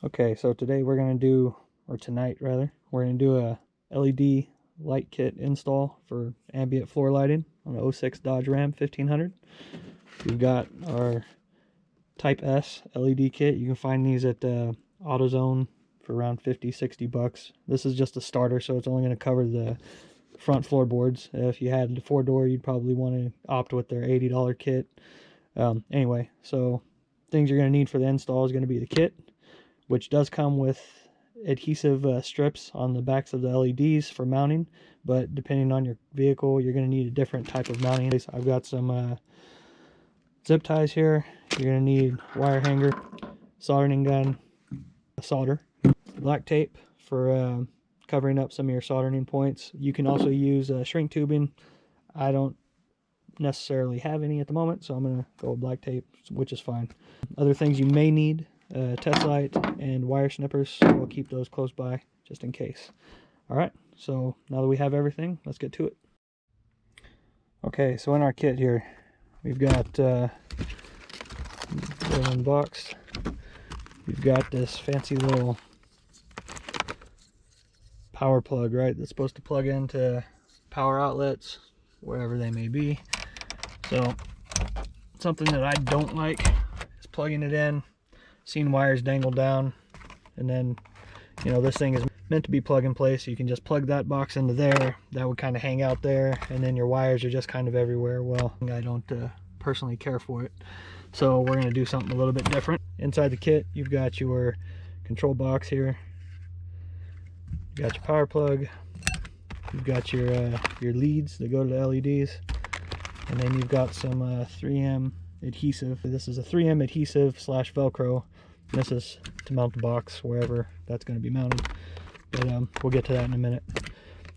Okay, so today we're going to do, or tonight rather, we're going to do a LED light kit install for ambient floor lighting on a 06 Dodge Ram 1500. We've got our Type S LED kit. You can find these at AutoZone for around 50-60 bucks. This is just a starter, so it's only going to cover the front floorboards. If you had the 4-door, you'd probably want to opt with their $80 kit. Anyway, so things you're going to need for the install is going to be the kit, which does come with adhesive strips on the backs of the LEDs for mounting, but depending on your vehicle, you're going to need a different type of mounting. I've got some zip ties here. You're going to need wire hanger, soldering gun, solder, black tape for covering up some of your soldering points. You can also use shrink tubing. I don't necessarily have any at the moment, so I'm going to go with black tape, which is fine. Other things you may need: test light and wire snippers. We'll keep those close by just in case. All right, so now that we have everything, let's get to it. Okay, so in our kit here, we've got unboxed. We've got this fancy little power plug, right? That's supposed to plug into power outlets, wherever they may be. So something that I don't like is plugging it in, seeing wires dangle down, and then, you know, this thing is meant to be plug and play, so you can just plug that box into there. That would kind of hang out there, and then your wires are just kind of everywhere. Well, I don't personally care for it, so we're going to do something a little bit different. Inside the kit, you've got your control box here. You got your power plug. You've got your leads that go to the LEDs, and then you've got some 3M adhesive. This is a 3M adhesive / Velcro. This is to mount the box wherever that's going to be mounted, but we'll get to that in a minute.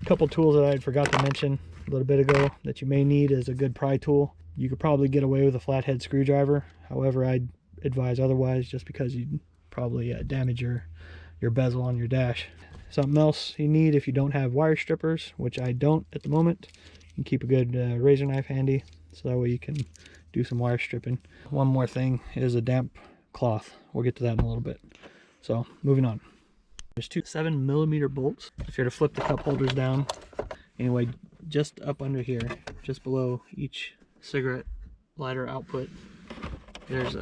A couple tools that I forgot to mention a little bit ago that you may need is a good pry tool. You could probably get away with a flathead screwdriver. However, I'd advise otherwise, just because you'd probably damage your bezel on your dash. Something else you need if you don't have wire strippers, which I don't at the moment, you can keep a good razor knife handy, so that way you can do some wire stripping. One more thing is a damp cloth. We'll get to that in a little bit. So moving on. There's two 7mm bolts. If you're to flip the cup holders down, anyway, just up under here, just below each cigarette lighter output, there's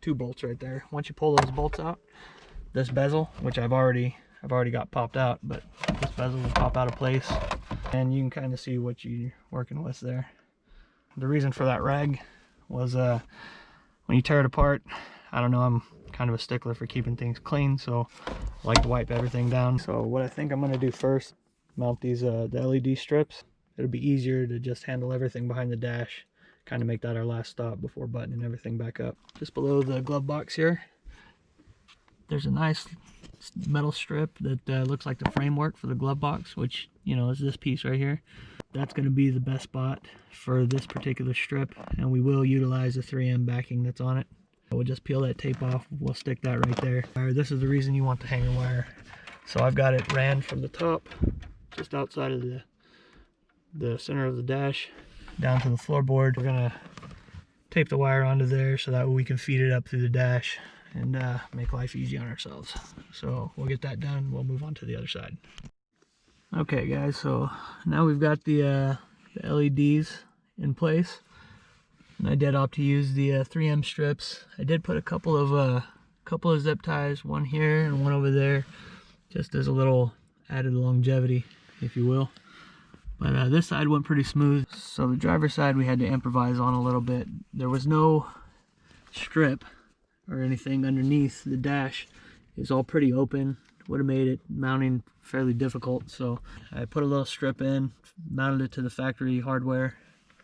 2 bolts right there. Once you pull those bolts out, this bezel, which I've already got popped out, but this bezel will pop out of place, and you can kind of see what you're working with there. The reason for that rag was when you tear it apart, I don't know, I'm kind of a stickler for keeping things clean, so I like to wipe everything down. So what I think I'm going to do first, mount these the LED strips. It'll be easier to just handle everything behind the dash, kind of make that our last stop before buttoning everything back up. Just below the glove box here, there's a nice metal strip that looks like the framework for the glove box, which, you know, is this piece right here. That's going to be the best spot for this particular strip, and we will utilize the 3M backing that's on it. We'll just peel that tape off. We'll stick that right there. This is the reason you want the hanger wire. So I've got it ran from the top, just outside of the center of the dash, down to the floorboard. We're gonna tape the wire onto there so that way we can feed it up through the dash and make life easy on ourselves. So we'll get that done. We'll move on to the other side. Okay guys, so now we've got the LEDs in place, and I did opt to use the 3M strips. I did put a couple of zip ties, one here and one over there, just as a little added longevity, if you will. But this side went pretty smooth. So the driver's side we had to improvise on a little bit. There was no strip or anything underneath the dash. It's all pretty open. Would have made it mounting fairly difficult, so I put a little strip in, mounted it to the factory hardware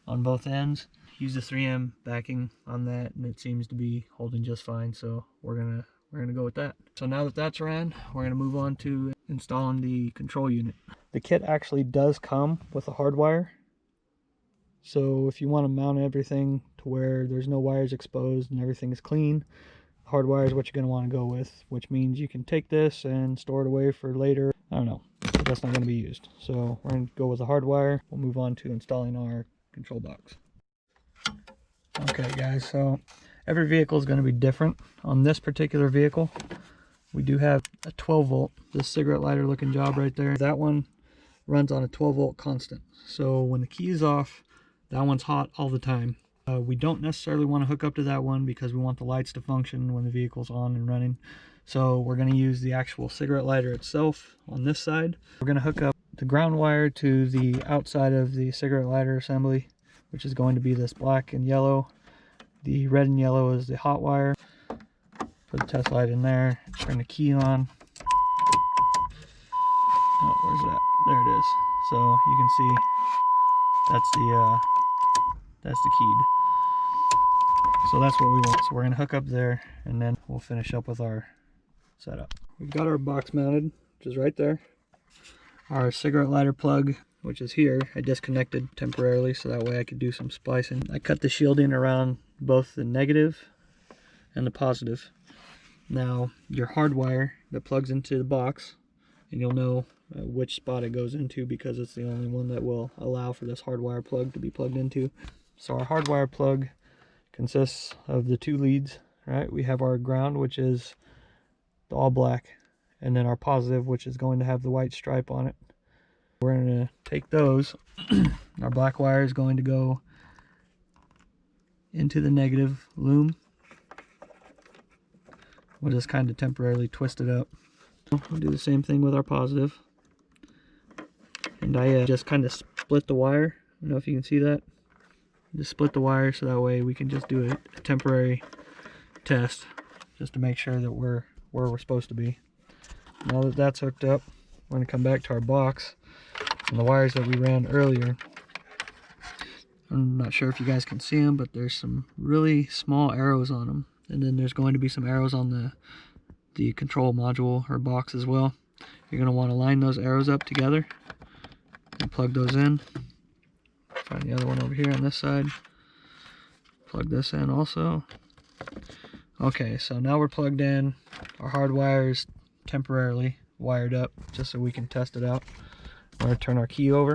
on both ends, used the 3M backing on that, and it seems to be holding just fine, so we're gonna go with that. So now that that's ran, we're gonna move on to installing the control unit. The kit actually does come with a hard wire, so if you want to mount everything to where there's no wires exposed and everything is clean, hard wire is what you're going to want to go with, which means you can take this and store it away for later. I don't know, but that's not going to be used. So we're going to go with a hard wire. We'll move on to installing our control box. Okay guys, so every vehicle is going to be different. On this particular vehicle, We do have a 12 volt, this cigarette lighter looking job right there. That one runs on a 12 volt constant. So when the key is off, that one's hot all the time. We don't necessarily want to hook up to that one because we want the lights to function when the vehicle's on and running. So we're going to use the actual cigarette lighter itself on this side. We're going to hook up the ground wire to the outside of the cigarette lighter assembly, which is going to be this black and yellow. The red and yellow is the hot wire. Put the test light in there, turn the key on. Oh, where's that? There it is. So you can see that's the keyed. So that's what we want. So we're gonna hook up there and then we'll finish up with our setup. We've got our box mounted, which is right there. Our cigarette lighter plug, which is here, I disconnected temporarily so that way I could do some splicing. I cut the shielding around both the negative and the positive. Now your hard wire that plugs into the box, and you'll know which spot it goes into because it's the only one that will allow for this hardwire plug to be plugged into. So our hardwire plug consists of the two leads, right? We have our ground, which is the all black, and then our positive, which is going to have the white stripe on it. We're going to take those. Our black wire is going to go into the negative loom. We'll just kind of temporarily twist it up. We'll do the same thing with our positive. And I just kind of split the wire. I don't know if you can see that. Just split the wire so that way we can just do a temporary test just to make sure that we're where we're supposed to be. Now that that's hooked up, we're going to come back to our box and the wires that we ran earlier. I'm not sure if you guys can see them, but there's some really small arrows on them. And then there's going to be some arrows on the control module or box as well. You're going to want to line those arrows up together and plug those in. Find the other one over here on this side. Plug this in also. Okay, so now we're plugged in. Our hard wire is temporarily wired up just so we can test it out. We're going to turn our key over.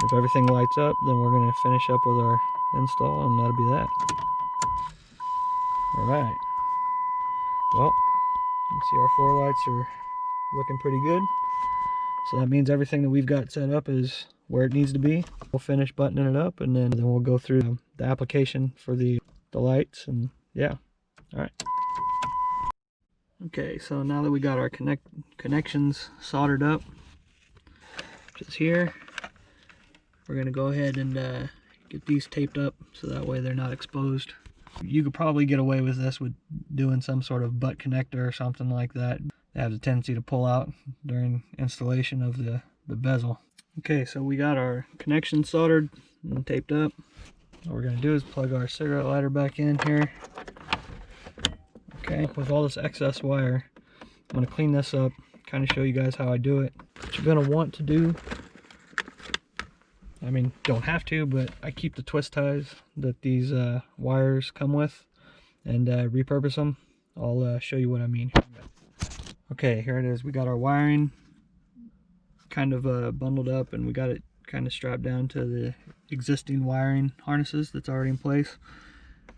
If everything lights up, then we're going to finish up with our install, and that'll be that. Alright. Well, you can see our 4 lights are looking pretty good. So that means everything that we've got set up is where it needs to be. We'll finish buttoning it up, and then we'll go through the application for the lights, and yeah. Alright. Okay, so now that we got our connections soldered up, which is here, we're going to go ahead and get these taped up so that way they're not exposed. You could probably get away with this with doing some sort of butt connector or something like that. They have a tendency to pull out during installation of the bezel. Okay, so we got our connections soldered and taped up. What we're going to do is plug our cigarette lighter back in here. Okay, with all this excess wire, I'm going to clean this up, kind of show you guys how I do it. What you're going to want to do, I mean, don't have to, but I keep the twist ties that these wires come with and repurpose them. I'll show you what I mean. Okay, here it is. We got our wiring kind of bundled up, and we got it kind of strapped down to the existing wiring harnesses that's already in place.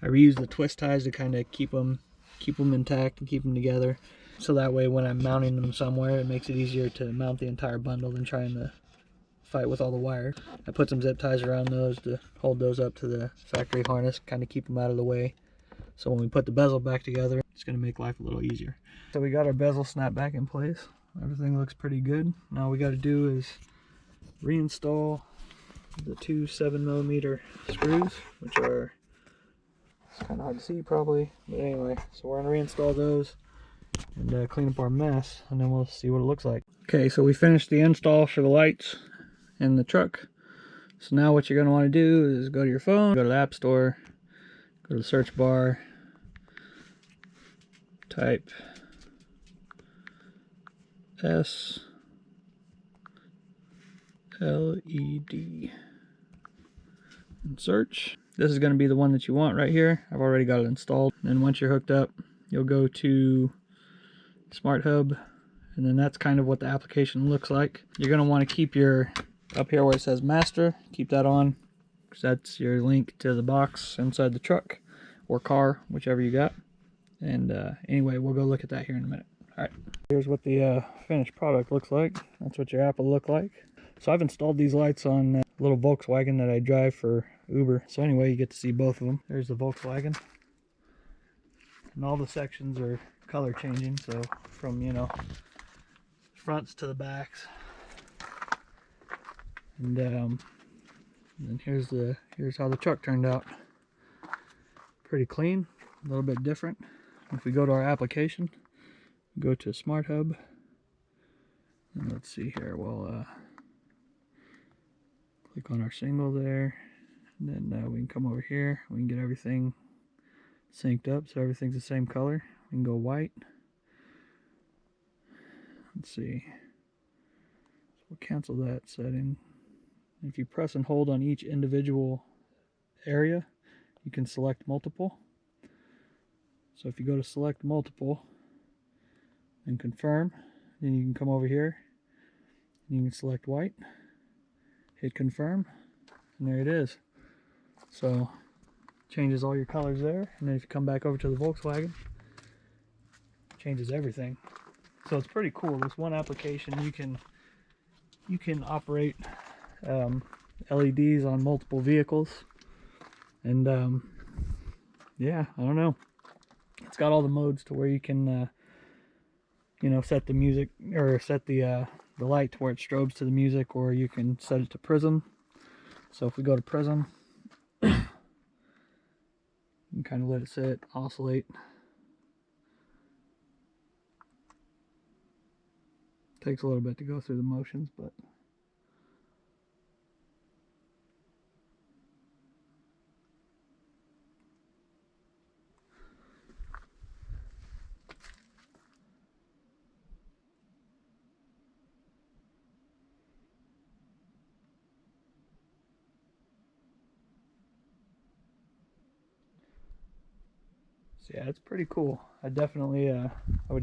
I reuse the twist ties to kind of keep them intact and keep them together, so that way when I'm mounting them somewhere, it makes it easier to mount the entire bundle than trying to fight with all the wire. I put some zip ties around those to hold those up to the factory harness, kind of keep them out of the way, so when we put the bezel back together, it's going to make life a little easier. So we got our bezel snapped back in place. Everything looks pretty good. Now all we got to do is reinstall the two 7mm screws, which are, it's kind of hard to see probably, but anyway, so we're going to reinstall those and clean up our mess, and then we'll see what it looks like. Okay, so we finished the install for the lights and the truck. So now what you're going to want to do is go to your phone, go to the App Store, go to the search bar, type SLED and search. This is going to be the one that you want right here. I've already got it installed. And once you're hooked up, you'll go to Smart Hub, and then that's kind of what the application looks like. You're going to want to keep your, up here where it says master, keep that on, because that's your link to the box inside the truck or car, whichever you got. And anyway, we'll go look at that here in a minute. Alright, here's what the finished product looks like. That's what your app will look like. So I've installed these lights on a little Volkswagen that I drive for Uber. So anyway, you get to see both of them. There's the Volkswagen. And all the sections are color changing, so from, you know, fronts to the backs. And then here's how the truck turned out. Pretty clean, a little bit different. If we go to our application, go to Smart Hub, and let's see here, we'll click on our single there, and then we can come over here, we can get everything synced up so everything's the same color. We can go white. Let's see, so we'll cancel that setting. If you press and hold on each individual area, you can select multiple. So if you go to select multiple and confirm, then you can come over here and you can select white, hit confirm, and there it is. So changes all your colors there. And then if you come back over to the Volkswagen, changes everything. So it's pretty cool. This one application, you can operate LEDs on multiple vehicles, and yeah, I don't know, it's got all the modes to where you can you know, set the music, or set the light to where it strobes to the music, or you can set it to prism. So if we go to prism, you can kind of let it sit, oscillate. Takes a little bit to go through the motions, but yeah, it's pretty cool. I would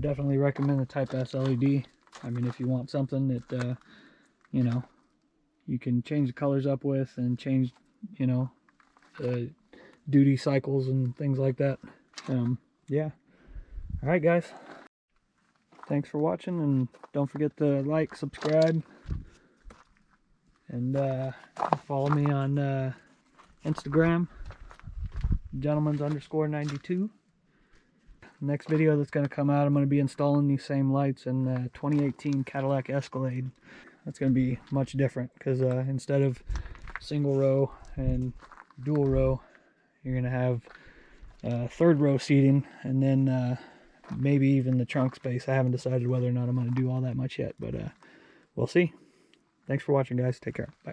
definitely recommend the Type S LED. I mean, if you want something that you know, you can change the colors up with, and change, you know, duty cycles and things like that. Yeah. All right, guys. Thanks for watching, and don't forget to like, subscribe, and follow me on Instagram, gentlemans_92. Next video that's going to come out, I'm going to be installing these same lights in the 2018 Cadillac Escalade. That's going to be much different, because instead of single row and dual row, you're going to have third row seating, and then maybe even the trunk space. I haven't decided whether or not I'm going to do all that much yet, but we'll see. Thanks for watching, guys. Take care. Bye.